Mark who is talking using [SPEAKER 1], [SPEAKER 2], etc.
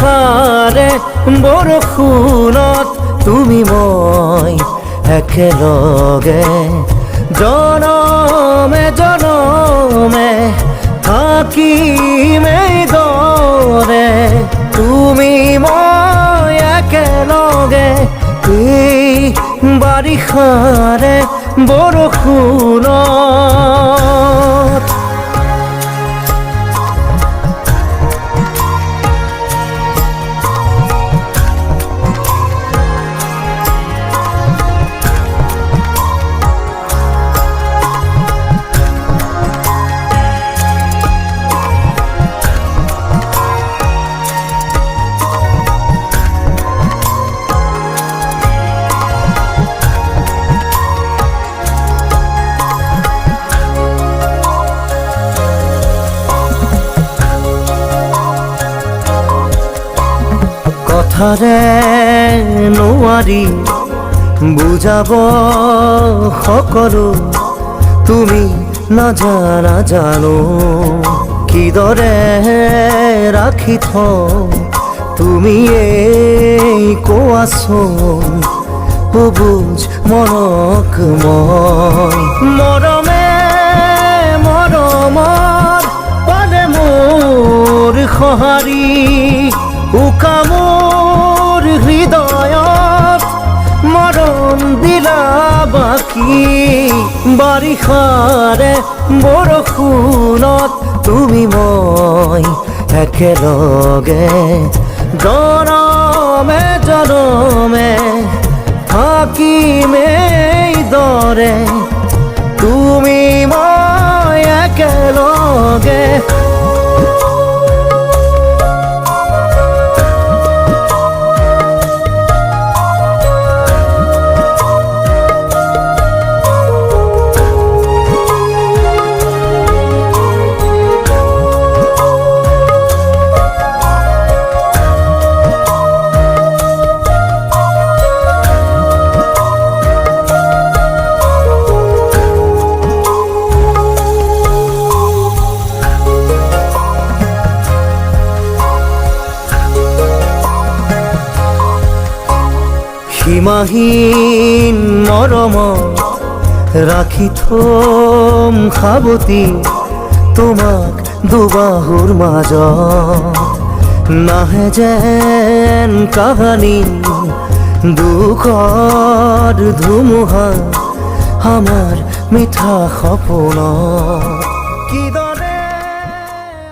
[SPEAKER 1] বাৰিষাৰে বৰষুণত তুমি মই একেলগে জনমে জনমে থাকিম এইদৰে তুমি মই একেলগে এই বাৰিষাৰে বৰষুণত কথাৰে নোৱাৰি বুজাব সকলো তুমি নাজানা জানো কিদৰে ৰাখি থওঁ তুমি এই কোৱাচোন বুজ মনক মই মৰমে মৰমৰ পালে মোৰ সঁহাৰি উকা মোৰ হৃদয়ত মৰম দিলা বাকী বাৰিষাৰে বৰষুণত তুমি মই একেলগে জনমে জনমে থাকিম এইদৰে তুমি মই একেলগে সীমাহীন মৰমত ৰাখি থম সাৱটি তোমাক দুবাহুৰ মাজত নাহে যেন কাহানি দুখৰ ধুমুহা আমাৰ মিঠা সপোনত